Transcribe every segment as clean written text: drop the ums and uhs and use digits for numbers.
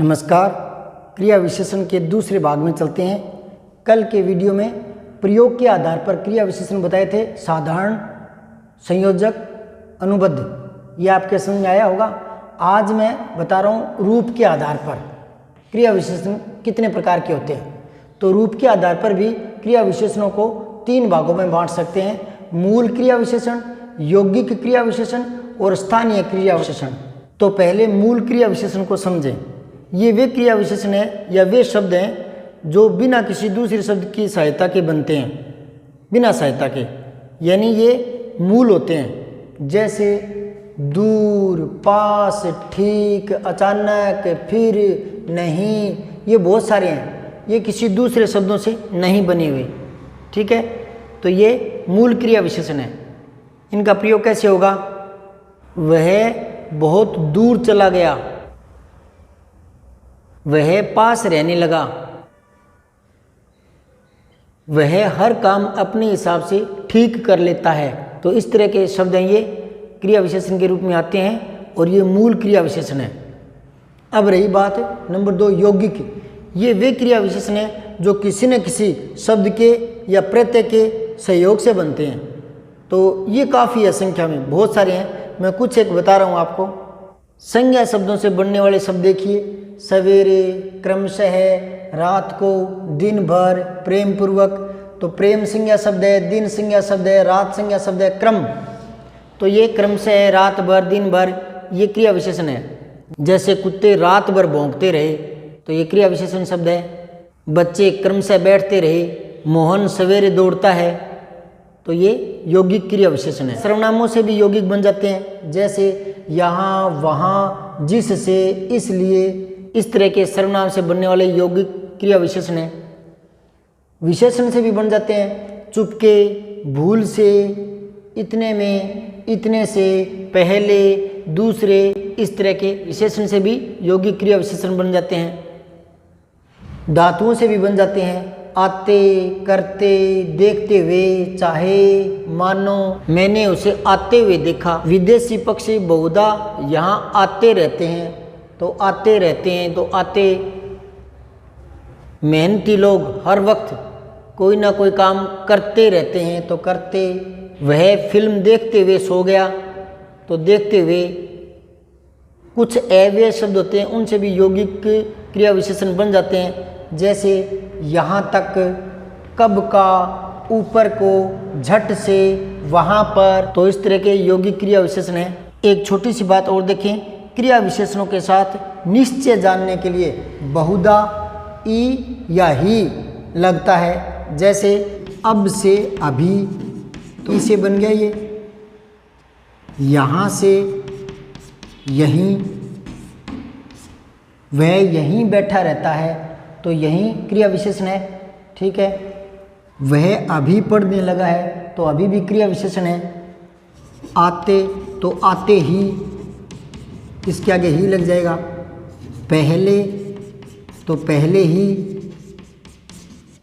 नमस्कार। क्रिया विशेषण के दूसरे भाग में चलते हैं। कल के वीडियो में प्रयोग के आधार पर क्रिया विशेषण बताए थे, साधारण, संयोजक, अनुबद्ध। ये आपके समझ में आया होगा। आज मैं बता रहा हूँ रूप के आधार पर क्रिया विशेषण कितने प्रकार के होते हैं। तो रूप के आधार पर भी क्रिया विशेषणों को तीन भागों में बांट सकते हैं: मूल क्रिया विशेषण, यौगिक क्रिया विशेषण और स्थानीय क्रिया विशेषण। तो पहले मूल क्रिया विशेषण को समझें। ये वे क्रिया विशेषण है या वे शब्द हैं जो बिना किसी दूसरे शब्द की सहायता के बनते हैं, बिना सहायता के, यानी ये मूल होते हैं। जैसे दूर, पास, ठीक, अचानक, फिर, नहीं, ये बहुत सारे हैं। ये किसी दूसरे शब्दों से नहीं बने हुए, ठीक है। तो ये मूल क्रिया विशेषण है। इनका प्रयोग कैसे होगा? वह बहुत दूर चला गया, वह पास रहने लगा, वह हर काम अपने हिसाब से ठीक कर लेता है। तो इस तरह के शब्द हैं, ये क्रिया विशेषण के रूप में आते हैं और ये मूल क्रिया विशेषण है। अब रही बात नंबर 2, यौगिक। ये वे क्रिया विशेषण हैं जो किसी न किसी शब्द के या प्रत्यय के सहयोग से बनते हैं। तो ये काफ़ी है, संख्या में बहुत सारे हैं। मैं कुछ एक बता रहा हूँ आपको। संज्ञा शब्दों से बनने वाले शब्द देखिए: सवेरे, क्रमशः, रात को, दिन भर, प्रेम पूर्वक। तो प्रेम संज्ञा शब्द है, दिन संज्ञा शब्द है, रात संज्ञा शब्द है, क्रम। तो ये क्रमशः, रात भर, दिन भर, ये क्रिया विशेषण है। जैसे कुत्ते रात भर भौंकते रहे, तो ये क्रिया विशेषण शब्द है। बच्चे क्रमशः बैठते रहे, मोहन सवेरे दौड़ता है, तो ये यौगिक क्रिया विशेषण है। सर्वनामों से भी यौगिक बन जाते हैं, जैसे यहाँ, वहाँ, जिससे, इसलिए। इस तरह के सर्वनाम से बनने वाले यौगिक क्रिया विशेषण है। विशेषण से भी बन जाते हैं: चुपके, भूल से, इतने में, इतने से, पहले, दूसरे। इस तरह के विशेषण से भी यौगिक क्रिया विशेषण बन जाते हैं। धातुओं से भी बन जाते हैं: आते, करते, देखते हुए, चाहे, मानो। मैंने उसे आते हुए देखा। विदेशी पक्षी बहुधा यहाँ आते रहते हैं, तो आते रहते हैं, तो आते। मेहनती लोग हर वक्त कोई ना कोई काम करते रहते हैं, तो करते। वह फिल्म देखते हुए सो गया, तो देखते हुए। कुछ अव्यय शब्द होते हैं, उनसे भी यौगिक क्रिया विशेषण बन जाते हैं, जैसे यहाँ तक, कब का, ऊपर को, झट से, वहाँ पर। तो इस तरह के यौगिक क्रिया विशेषण हैं। एक छोटी सी बात और देखें, क्रिया विशेषणों के साथ निश्चय जानने के लिए बहुधा ई या ही लगता है। जैसे अब से, अभी, तो इसे बन गया ये। यहाँ से, यहीं, वह यहीं बैठा रहता है, तो यहीं क्रिया विशेषण है, ठीक है। वह अभी पढ़ने लगा है, तो अभी भी क्रिया विशेषण है। आते, तो आते ही, इसके आगे ही लग जाएगा। पहले, तो पहले ही।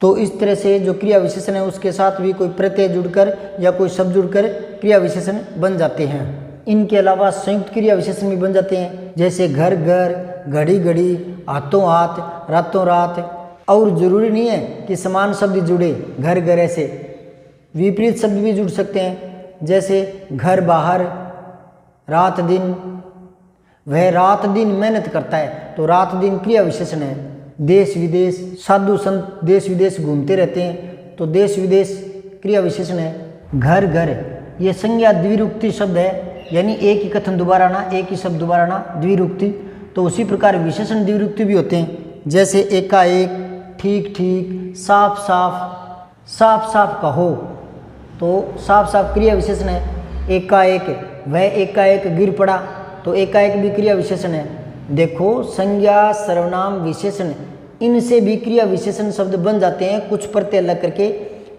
तो इस तरह से जो क्रिया विशेषण है उसके साथ भी कोई प्रत्यय जुड़कर या कोई शब्द जुड़कर क्रिया विशेषण बन जाते हैं। इनके अलावा संयुक्त क्रिया विशेषण भी बन जाते हैं, जैसे घर घर, घड़ी घड़ी, हाथों हाथ, रातों रात। और जरूरी नहीं है कि समान शब्द जुड़े, घर घर, ऐसे विपरीत शब्द भी जुड़ सकते हैं, जैसे घर बाहर, रात दिन। वह रात दिन मेहनत करता है, तो रात दिन क्रिया विशेषण है। देश विदेश, साधु संत देश विदेश घूमते रहते हैं, तो देश विदेश क्रिया विशेषण है। घर घर, ये संज्ञा द्विरुक्ति शब्द है, यानी एक ही कथन दोबारा आना, एक ही शब्द दोबारा आना, द्विरुक्ति। तो उसी प्रकार विशेषण द्विरुक्ति भी होते हैं, जैसे एकाएक, ठीक ठीक, साफ साफ, साफ साफ कहो। तो साफ साफ क्रिया विशेषण है। एकाएक, वह एकाएक गिर पड़ा, तो एकाएक भी क्रिया विशेषण है। देखो, संज्ञा, सर्वनाम, विशेषण, इनसे भी क्रिया विशेषण शब्द बन जाते हैं, कुछ प्रत्यय लग करके।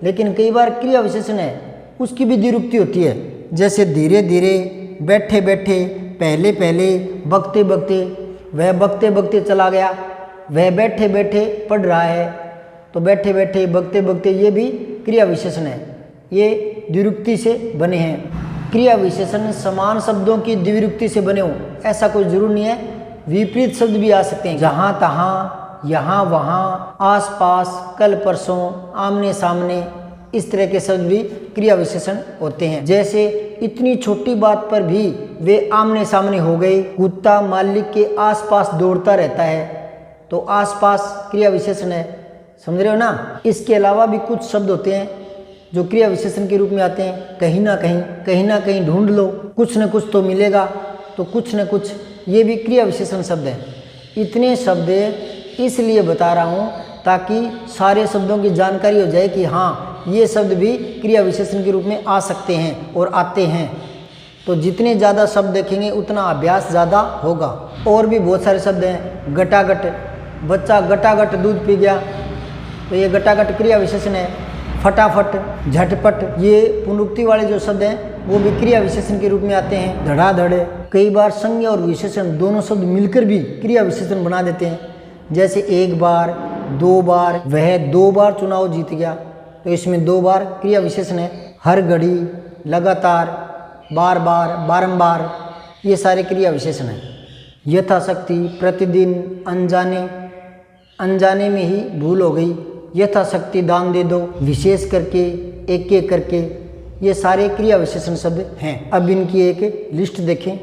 लेकिन कई बार क्रिया विशेषण है उसकी भी द्विरुक्ति होती है, जैसे धीरे धीरे, बैठे बैठे, पहले पहले, बकते बकते। वह बकते बकते चला गया, वह बैठे बैठे पढ़ रहा है, तो बैठे बैठे, बकते बकते, ये भी क्रिया विशेषण है। ये द्विरुक्ति से बने हैं। क्रिया विशेषण समान शब्दों की द्विरुक्ति से बने हो, ऐसा कोई जरूर नहीं है। विपरीत शब्द भी आ सकते हैं, जहाँ तहाँ, यहाँ वहाँ, आस पास, कल परसों, आमने सामने, इस तरह के शब्द भी क्रिया विशेषण होते हैं। जैसे इतनी छोटी बात पर भी वे आमने सामने हो गए। कुत्ता मालिक के आसपास दौड़ता रहता है, तो आसपास क्रिया विशेषण है, समझ रहे हो ना। इसके अलावा भी कुछ शब्द होते हैं जो क्रिया विशेषण के रूप में आते हैं। कहीं ना कहीं ढूंढ लो, कुछ न कुछ तो मिलेगा, तो कुछ न कुछ, ये भी क्रिया विशेषण शब्द है। इतने शब्द इसलिए बता रहा हूँ ताकि सारे शब्दों की जानकारी हो जाए कि हाँ, ये शब्द भी क्रिया विशेषण के रूप में आ सकते हैं और आते हैं। तो जितने ज़्यादा शब्द देखेंगे उतना अभ्यास ज़्यादा होगा। और भी बहुत सारे शब्द हैं। गटागट, बच्चा गटागट दूध पी गया, तो ये गटागट क्रिया विशेषण है। फटाफट, झटपट, ये पुनरुक्ति वाले जो शब्द हैं वो भी क्रिया विशेषण के रूप में आते हैं। धड़ाधड़, कई बार संज्ञा और विशेषण दोनों शब्द मिलकर भी क्रिया विशेषण बना देते हैं। जैसे एक बार, दो बार, वह 2 बार चुनाव जीत गया, तो इसमें 2 बार क्रिया विशेषण है। हर घड़ी, लगातार, बार बार, बारंबार, ये सारे क्रिया विशेषण हैं। यथाशक्ति, प्रतिदिन, अनजाने में ही भूल हो गई, यथाशक्ति दान दे दो, विशेष करके, एक एक करके, ये सारे क्रिया विशेषण शब्द हैं। अब इनकी एक लिस्ट देखें।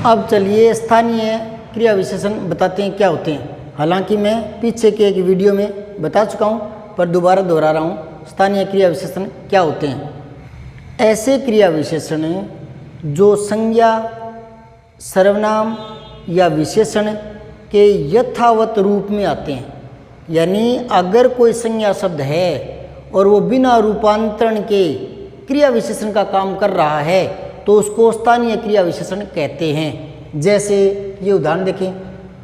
अब चलिए स्थानीय क्रिया विशेषण बताते हैं क्या होते हैं। हालांकि मैं पीछे के एक वीडियो में बता चुका हूँ, पर दोबारा दोहरा रहा हूँ स्थानीय क्रिया विशेषण क्या होते हैं। ऐसे क्रिया विशेषण जो संज्ञा, सर्वनाम या विशेषण के यथावत रूप में आते हैं। यानी अगर कोई संज्ञा शब्द है और वो बिना रूपांतरण के क्रिया विशेषण का काम कर रहा है तो उसको स्थानीय क्रिया विशेषण कहते हैं। जैसे ये उदाहरण देखें,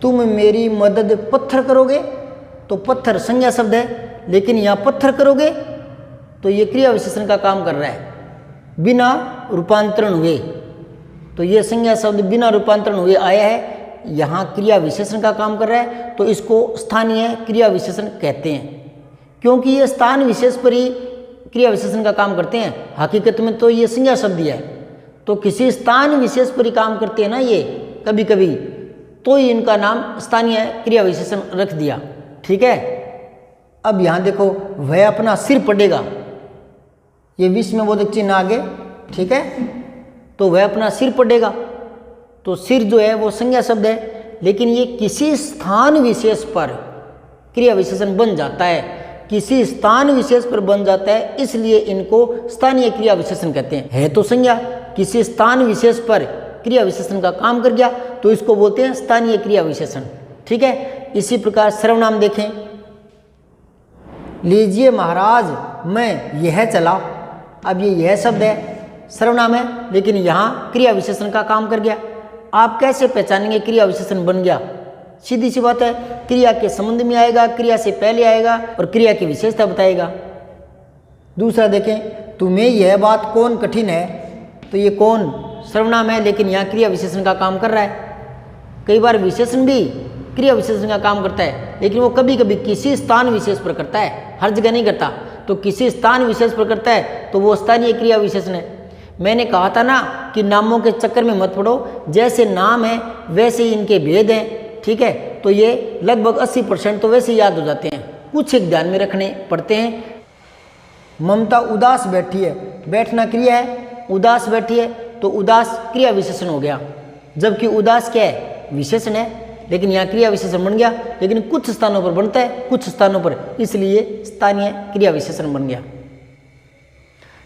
तुम मेरी मदद पत्थर करोगे, तो पत्थर संज्ञा शब्द है, लेकिन यहाँ पत्थर करोगे तो ये क्रिया विशेषण का काम कर रहा है बिना रूपांतरण हुए। तो ये संज्ञा शब्द बिना रूपांतरण हुए आया है, यहाँ क्रिया विशेषण का काम कर रहा है, तो इसको स्थानीय क्रिया विशेषण कहते हैं। क्योंकि ये स्थान विशेष पर ही क्रिया विशेषण का काम करते हैं। हकीकत में तो ये संज्ञा शब्द है, तो किसी स्थान विशेष पर ही काम करते हैं ना ये कभी कभी, तो ही इनका नाम स्थानीय क्रिया विशेषण रख दिया। ठीक है। अब यहाँ देखो, वह अपना सिर पड़ेगा, ये विस्मयबोधक चिन्ह आगे। ठीक है, तो वह अपना सिर पड़ेगा, तो सिर जो है वो संज्ञा शब्द है, लेकिन ये किसी स्थान विशेष पर क्रिया विशेषण बन जाता है, किसी स्थान विशेष पर बन जाता है, इसलिए इनको स्थानीय क्रिया विशेषण कहते हैं। है तो संज्ञा, किसी स्थान विशेष पर क्रिया विशेषण का काम कर गया तो इसको बोलते हैं स्थानीय क्रिया विशेषण। ठीक है। इसी प्रकार सर्वनाम देखें, लीजिए महाराज मैं यह चला। अब ये यह शब्द है, सर्वनाम है, लेकिन यहाँ क्रिया विशेषण का काम कर गया। आप कैसे पहचानेंगे क्रिया विशेषण बन गया? सीधी सी बात है, क्रिया के संबंध में आएगा, क्रिया से पहले आएगा और क्रिया की विशेषता बताएगा। दूसरा देखें, तुम्हें यह बात कौन कठिन है, तो ये कौन सर्वनाम है, लेकिन यहाँ क्रिया विशेषण का काम कर रहा है। कई बार विशेषण भी क्रिया विशेषण का काम करता है, लेकिन वो कभी कभी किसी स्थान विशेष पर करता है, हर जगह नहीं करता। तो किसी स्थान विशेष पर करता है तो वो स्थानीय क्रिया विशेषण है। मैंने कहा था ना कि नामों के चक्कर में मत पड़ो, जैसे नाम है वैसे ही इनके भेद हैं। ठीक है, तो ये लगभग 80% तो वैसे याद हो जाते हैं, कुछ एक ध्यान में रखने पड़ते हैं। ममता उदास बैठी है, बैठना क्रिया है, उदास बैठी है तो उदास क्रिया विशेषण हो गया, जबकि उदास क्या है, विशेषण है, लेकिन यहाँ क्रिया विशेषण बन गया। लेकिन कुछ स्थानों पर बनता है, कुछ स्थानों पर, इसलिए स्थानीय क्रिया विशेषण बन गया।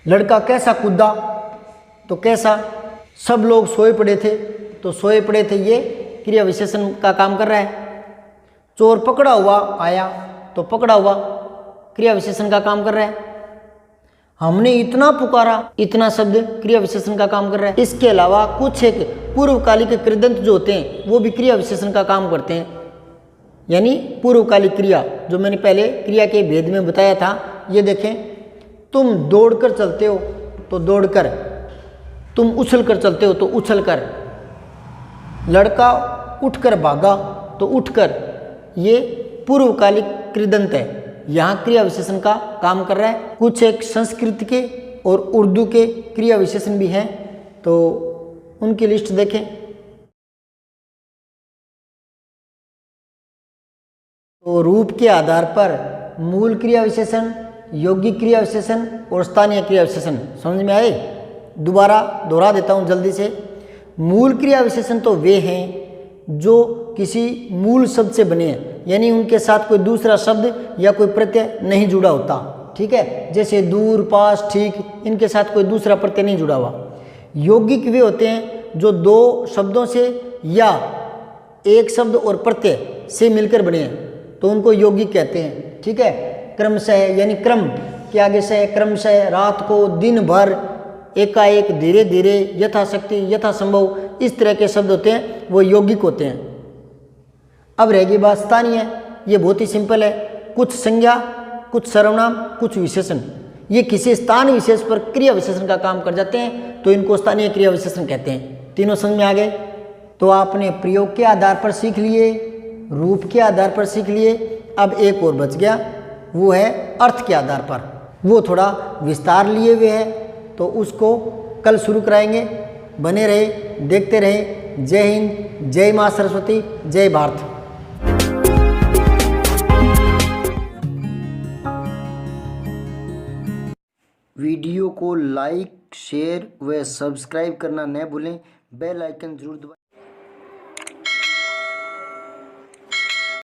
लड़का कैसा कूदा, तो कैसा, सब लोग सोए पड़े थे, तो सोए पड़े थे ये क्रिया विशेषण का काम कर रहा है। चोर पकड़ा हुआ आया, तो पकड़ा हुआ क्रिया विशेषण का काम कर रहा है। हमने इतना पुकारा, इतना शब्द क्रिया विशेषण का काम कर रहा है। इसके अलावा कुछ एक पूर्वकालिक कृदंत जो होते हैं वो भी क्रिया विशेषण का काम करते हैं। यानी पूर्वकालिक क्रिया जो मैंने पहले क्रिया के भेद में बताया था, ये देखें, तुम दौड़कर चलते हो तो दौड़कर, तुम उछल कर चलते हो तो उछल कर, लड़का उठकर भागा, तो उठकर ये पूर्वकालिक कृदंत है, यहाँ क्रिया विशेषण का काम कर रहा है। कुछ एक संस्कृत के और उर्दू के क्रिया विशेषण भी हैं, तो उनकी लिस्ट देखें। तो रूप के आधार पर मूल क्रिया विशेषण, यौगिक क्रिया विशेषण और स्थानीय क्रिया विशेषण समझ में आए। दोबारा दोहरा देता हूँ जल्दी से। मूल क्रिया विशेषण तो वे हैं जो किसी मूल शब्द से बने हैं, यानी उनके साथ कोई दूसरा शब्द या कोई प्रत्यय नहीं जुड़ा होता, ठीक है। जैसे दूर, पास, ठीक, इनके साथ कोई दूसरा प्रत्यय नहीं जुड़ा हुआ। यौगिक वे होते हैं जो दो शब्दों से या एक शब्द और प्रत्यय से मिलकर बने हैं, तो उनको यौगिक कहते हैं, ठीक है। क्रमशः यानी क्रम के आगे से, क्रमशः, रात को, दिन भर, एकाएक, धीरे धीरे, यथाशक्ति, यथासंभव, इस तरह के शब्द होते हैं, वो यौगिक होते हैं। अब रहेगी बात स्थानीय। ये बहुत ही सिंपल है। कुछ संज्ञा, कुछ सर्वनाम, कुछ विशेषण, ये किसी स्थान विशेष पर क्रिया विशेषण का काम कर जाते हैं, तो इनको स्थानीय क्रिया विशेषण कहते हैं। तीनों समझ में आ गए। तो आपने प्रयोग के आधार पर सीख लिए, रूप के आधार पर सीख लिए। अब एक और बच गया, वो है अर्थ के आधार पर। वो थोड़ा विस्तार लिए हुए है, तो उसको कल शुरू कराएंगे। बने रहे, देखते रहे। जय हिंद, जय माँ सरस्वती, जय भारत। वीडियो को लाइक, शेयर व सब्सक्राइब करना न भूलें। बेल आइकन जरूर दबाएं।